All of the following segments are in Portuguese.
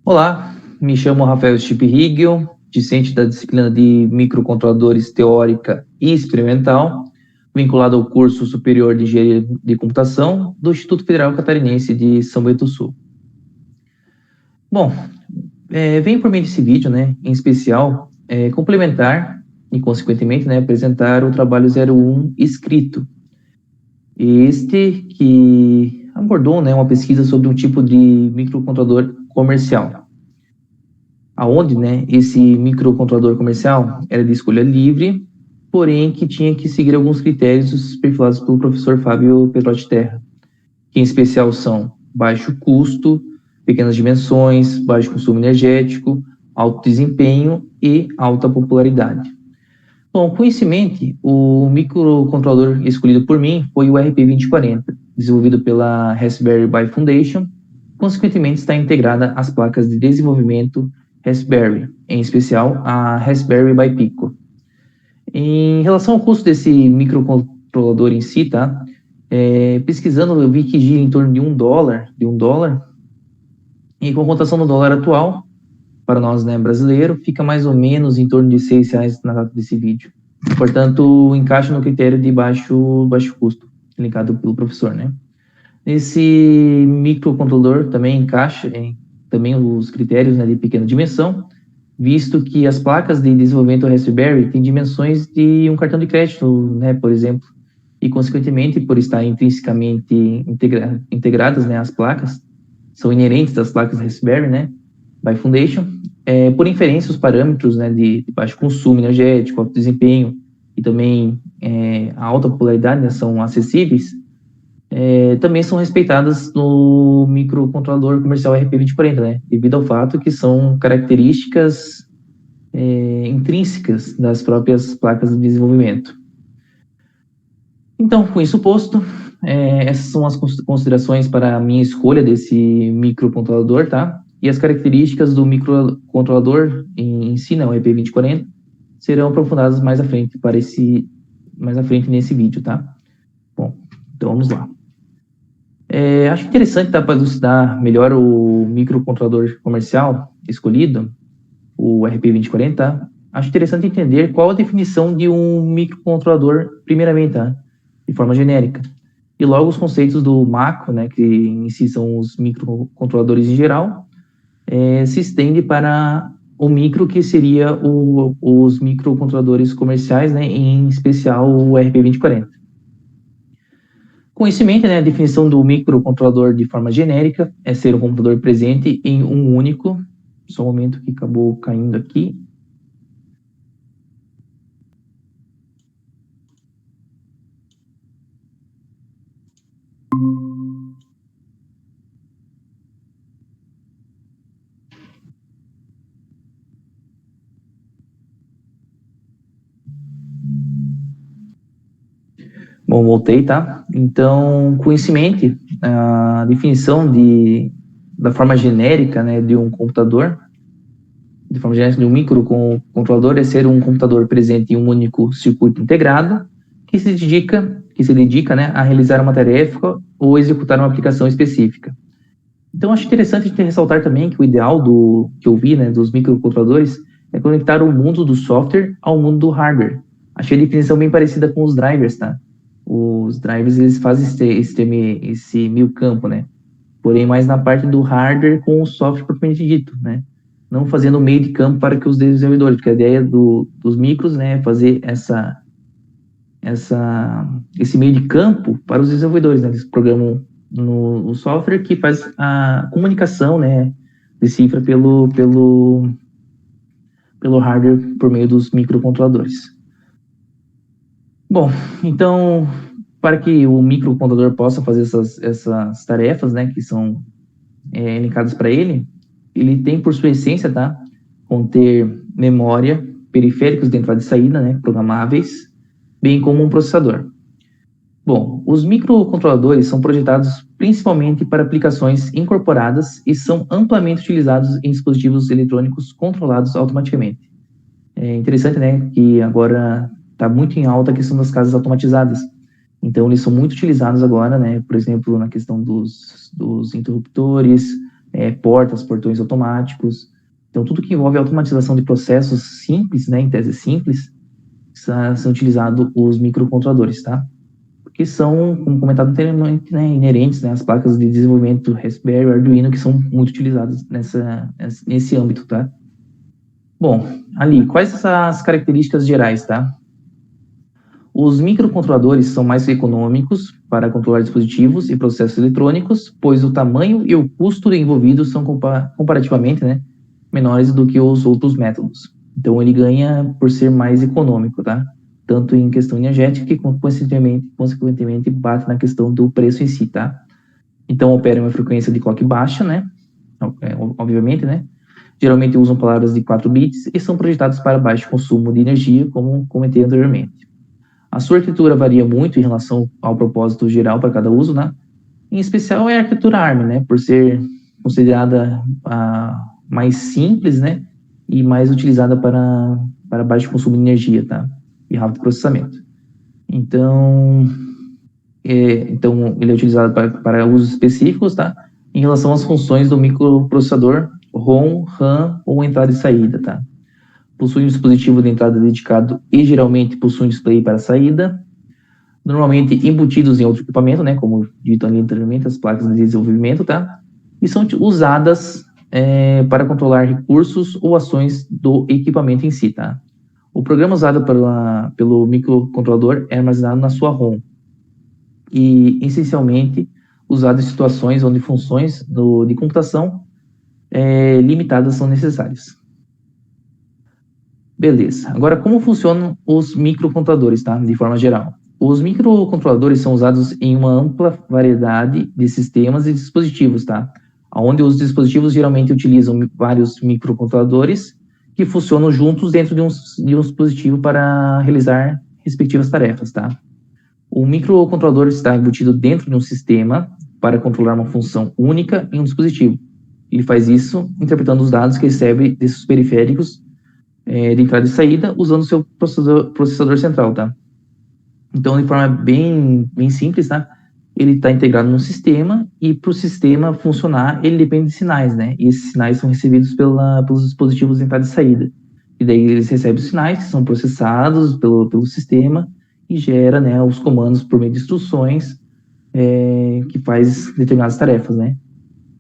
Olá, me chamo Rafael Stipp-Higel, discente da disciplina de microcontroladores teórica e experimental, vinculado ao curso superior de engenharia de computação do Instituto Federal Catarinense de São Bento do Sul. Bom, venho por meio desse vídeo, em especial, complementar e, consequentemente, apresentar o trabalho 01 escrito. Este que abordou uma pesquisa sobre um tipo de microcontrolador comercial, aonde esse microcontrolador comercial era de escolha livre, porém que tinha que seguir alguns critérios perfilados pelo professor Fábio Pedrotti Terra, que em especial são baixo custo, pequenas dimensões, baixo consumo energético, alto desempenho e alta popularidade. Bom, coincidentemente, o microcontrolador escolhido por mim foi o RP2040, desenvolvido pela Raspberry Pi Foundation. Consequentemente, está integrada às placas de desenvolvimento Raspberry, em especial a Raspberry Pi Pico. Em relação ao custo desse microcontrolador em si, pesquisando, eu vi que gira em torno de $1, e com a cotação do dólar atual, para nós, brasileiro, fica mais ou menos em torno de R$6 na data desse vídeo. Portanto, encaixa no critério de baixo custo, linkado pelo professor, Esse microcontrolador também encaixa também os critérios de pequena dimensão, visto que as placas de desenvolvimento Raspberry têm dimensões de um cartão de crédito, por exemplo, e, consequentemente, por estar intrinsecamente integradas, as placas, são inerentes às placas Raspberry, Pi Foundation, por inferência, os parâmetros de baixo consumo energético, alto desempenho e também a alta popularidade são acessíveis, também são respeitadas no microcontrolador comercial RP2040, devido ao fato que são características intrínsecas das próprias placas de desenvolvimento. Então, com isso posto, essas são as considerações para a minha escolha desse microcontrolador, E as características do microcontrolador em si, o RP2040, serão aprofundadas mais à frente nesse vídeo, Bom, então vamos lá. Acho interessante para elucidar melhor o microcontrolador comercial escolhido, o RP2040, Acho interessante entender qual a definição de um microcontrolador, primeiramente, de forma genérica. E logo os conceitos do macro, que em si são os microcontroladores em geral, se estende para o micro, que seria os microcontroladores comerciais, em especial o RP2040. Conhecimento, a definição do microcontrolador de forma genérica é ser um computador presente em um único... Só um momento que acabou caindo aqui. Bom, voltei, Então, conhecimento, a definição da forma genérica, de um computador, de forma genérica de um microcontrolador, é ser um computador presente em um único circuito integrado, que se dedica a realizar uma tarefa ou executar uma aplicação específica. Então, acho interessante ressaltar também que o ideal que eu vi, dos microcontroladores, é conectar o mundo do software ao mundo do hardware. Achei a definição bem parecida com os drivers, Os drivers, eles fazem esse meio campo, Porém, mais na parte do hardware com o software propriamente dito, Não fazendo meio de campo para que os desenvolvedores, porque a ideia dos micros, é fazer esse meio de campo para os desenvolvedores, Eles programam no software que faz a comunicação, decifra pelo hardware por meio dos microcontroladores. Bom, então, para que o microcontrolador possa fazer essas tarefas, que são elencadas para ele tem por sua essência, conter memória, periféricos de entrada e saída, programáveis, bem como um processador. Bom, os microcontroladores são projetados principalmente para aplicações incorporadas e são amplamente utilizados em dispositivos eletrônicos controlados automaticamente. É interessante, que agora está muito em alta a questão das casas automatizadas. Então, eles são muito utilizados agora, por exemplo, na questão dos interruptores, portas, portões automáticos. Então, tudo que envolve automatização de processos simples, né, em tese simples, são utilizados os microcontroladores, tá? Porque são, como comentado anteriormente, né, inerentes, né, às placas de desenvolvimento Raspberry e Arduino, que são muito utilizadas nesse âmbito, tá? Bom, ali, quais as características gerais, tá? Os microcontroladores são mais econômicos para controlar dispositivos e processos eletrônicos, pois o tamanho e o custo envolvidos são comparativamente, né, menores do que os outros métodos. Então, ele ganha por ser mais econômico, tá? Tanto em questão energética que, consequentemente, bate na questão do preço em si, tá? Então, opera em uma frequência de clock baixa, né? Obviamente, né? Geralmente usam palavras de 4 bits e são projetados para baixo consumo de energia, como comentei anteriormente. A sua arquitetura varia muito em relação ao propósito geral para cada uso, né? Em especial é a arquitetura ARM, né? Por ser considerada a mais simples, né? E mais utilizada para baixo consumo de energia, tá? E rápido processamento. Então ele é utilizado para usos específicos, tá? Em relação às funções do microprocessador ROM, RAM ou entrada e saída, tá? Possui um dispositivo de entrada dedicado e geralmente possui um display para saída, normalmente embutidos em outro equipamento, né, como dito ali anteriormente, as placas de desenvolvimento, tá? E são usadas para controlar recursos ou ações do equipamento em si, tá? O programa usado pelo microcontrolador é armazenado na sua ROM e, essencialmente, usado em situações onde funções de computação limitadas são necessárias. Beleza. Agora, como funcionam os microcontroladores, tá? De forma geral. Os microcontroladores são usados em uma ampla variedade de sistemas e dispositivos, tá? Onde os dispositivos geralmente utilizam vários microcontroladores que funcionam juntos dentro de um dispositivo para realizar respectivas tarefas, tá? O microcontrolador está embutido dentro de um sistema para controlar uma função única em um dispositivo. Ele faz isso interpretando os dados que recebe desses periféricos de entrada e saída, usando o seu processador central, tá? Então, de forma bem simples, tá? Ele está integrado no sistema e para o sistema funcionar, ele depende de sinais, né? E esses sinais são recebidos pelos dispositivos de entrada e saída. E daí eles recebem os sinais que são processados pelo sistema e gera, né, os comandos por meio de instruções que faz determinadas tarefas, né?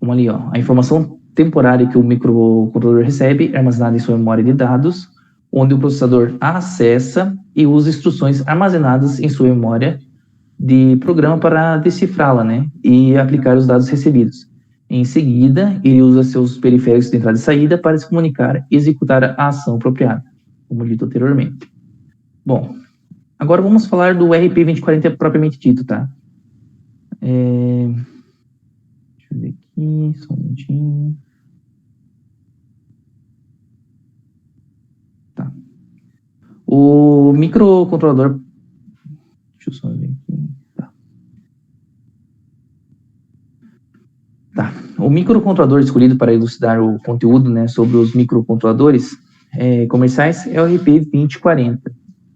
Como ali, ó, a informação temporária que o microcontrolador recebe é armazenada em sua memória de dados, onde o processador a acessa e usa instruções armazenadas em sua memória de programa para decifrá-la, né, e aplicar os dados recebidos. Em seguida, ele usa seus periféricos de entrada e saída para se comunicar e executar a ação apropriada, como dito anteriormente. Bom, agora vamos falar do RP2040 propriamente dito, tá? Deixa eu ver aqui, só um minutinho. Tá. O microcontrolador... Deixa eu só ver aqui. Tá. O microcontrolador escolhido para elucidar o conteúdo, né, sobre os microcontroladores comerciais é o RP2040,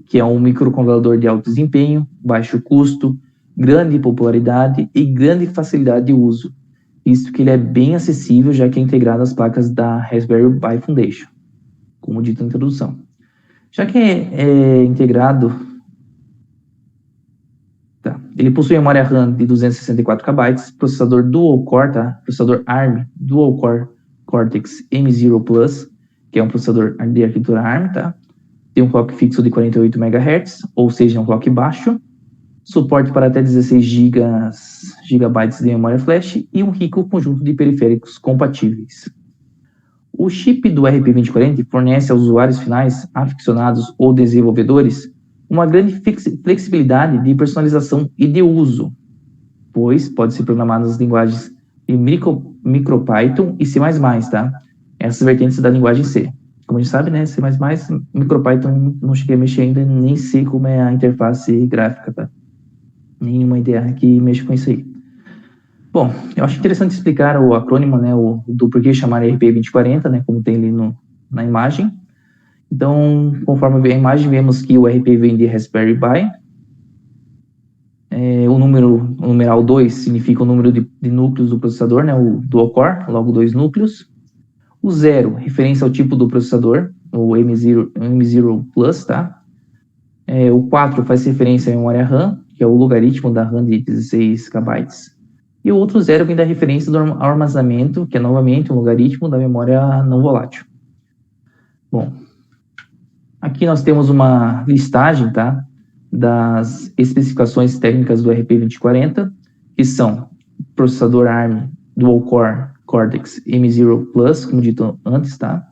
que é um microcontrolador de alto desempenho, baixo custo, grande popularidade e grande facilidade de uso, visto que ele é bem acessível, já que é integrado às placas da Raspberry Pi Foundation, como dito na introdução. Já que é integrado, tá, ele possui memória RAM de 264 KB, processador dual-core, tá, processador ARM Dual-Core Cortex M0 Plus, que é um processador de arquitetura ARM, tá? Tem um clock fixo de 48 MHz, ou seja, um clock baixo, suporte para até 16 GB de memória flash e um rico conjunto de periféricos compatíveis. O chip do RP2040 fornece aos usuários finais, aficionados ou desenvolvedores, uma grande flexibilidade de personalização e de uso, pois pode ser programado nas linguagens de MicroPython e C++, tá? Essas vertentes da linguagem C. Como a gente sabe, né, C++, MicroPython não cheguei a mexer ainda, nem sei como é a interface gráfica, tá? Nenhuma ideia que mexa com isso aí. Bom, eu acho interessante explicar o acrônimo, né, do porquê chamar RP2040, né, como tem ali na imagem. Então, conforme a imagem, vemos que o RP vem de Raspberry Pi, O numeral 2 significa o número de núcleos do processador, né, o dual core, logo 2 núcleos. O 0, referência ao tipo do processador, o M0 Plus, tá? O 4 faz referência à memória RAM, que é o logaritmo da RAM de 16 KB. E o outro 0 vem da referência do armazenamento, que é novamente um logaritmo da memória não volátil. Bom, aqui nós temos uma listagem, tá, das especificações técnicas do RP2040, que são processador ARM Dual Core Cortex M0 Plus, como dito antes, tá?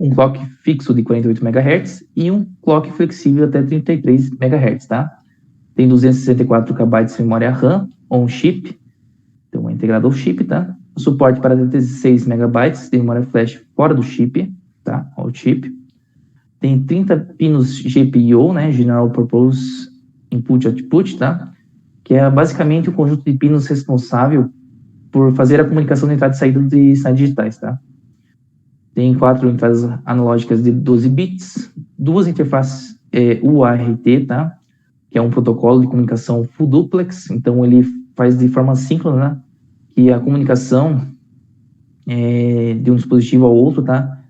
Um clock fixo de 48 MHz e um clock flexível até 33 MHz, tá? Tem 264 KB de memória RAM on-chip, então é integrado ao chip, tá? Suporte para 36 MB de memória flash fora do chip, tá? Ao chip. Tem 30 pinos GPIO, né? General Purpose Input Output, tá? Que é basicamente o conjunto de pinos responsável por fazer a comunicação de entrada e saída de sinais digitais, tá? Tem 4 entradas analógicas de 12 bits, 2 interfaces UART, tá? Que é um protocolo de comunicação full duplex, então ele faz de forma síncrona, né? Que a comunicação de um dispositivo ao outro, tá?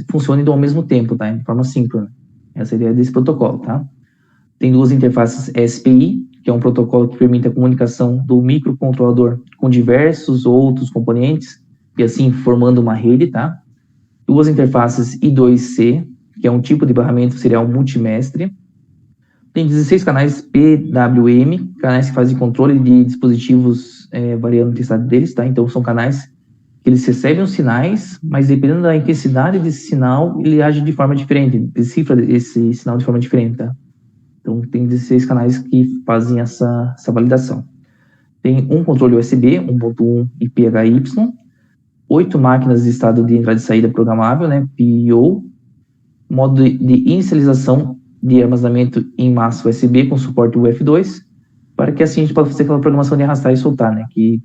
Funcione ao mesmo tempo, tá? De forma síncrona. Essa é a ideia desse protocolo, tá? Tem 2 interfaces SPI, que é um protocolo que permite a comunicação do microcontrolador com diversos outros componentes, e assim formando uma rede, tá? 2 interfaces I2C, que é um tipo de barramento serial multimestre. Tem 16 canais PWM, canais que fazem controle de dispositivos variando a intensidade deles, tá? Então são canais que eles recebem os sinais, mas dependendo da intensidade desse sinal, ele age de forma diferente, decifra esse sinal de forma diferente, tá? Então tem 16 canais que fazem essa validação. Tem um controle USB 1.1 e PHY, 8 máquinas de estado de entrada e saída programável, né, PIO, modo de inicialização de armazenamento em massa USB com suporte UF2, para que assim a gente possa fazer aquela programação de arrastar e soltar, né, que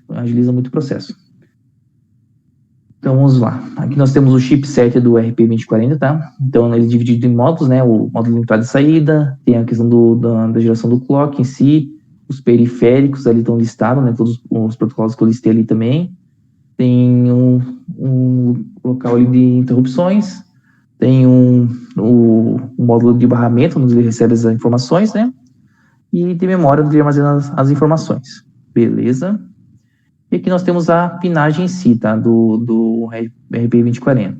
agiliza muito o processo. Então vamos lá. Aqui nós temos o chipset do RP2040, tá? Então ele é dividido em módulos, né? O módulo de entrada e saída, tem a questão da geração do clock em si, os periféricos ali estão listados, né? Todos os protocolos que eu listei ali também. Tem um local ali de interrupções, tem um módulo de barramento, onde ele recebe as informações, né? E tem memória onde ele armazena as informações. Beleza? E aqui nós temos a pinagem em si, tá? Do RP2040.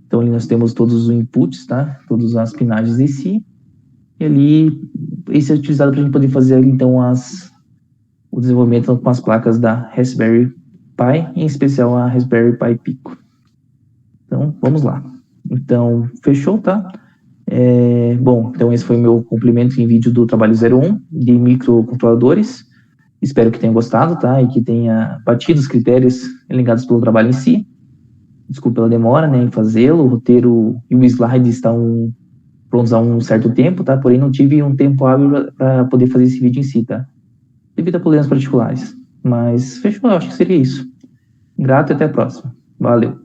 Então ali nós temos todos os inputs, tá? Todas as pinagens em si. E ali, esse é utilizado para a gente poder fazer então o desenvolvimento com as placas da Raspberry Pi, em especial a Raspberry Pi Pico. Então, vamos lá. Então, fechou, tá? Bom, então esse foi meu complemento em vídeo do trabalho 01 de microcontroladores. Espero que tenha gostado, tá? E que tenha batido os critérios ligados pelo trabalho em si. Desculpa pela demora, né, em fazê-lo. O roteiro e o slide estão prontos há um certo tempo, tá? Porém, não tive um tempo hábil para poder fazer esse vídeo em si, tá? Devido a problemas particulares. Mas fechou, acho que seria isso. Grato e até a próxima. Valeu.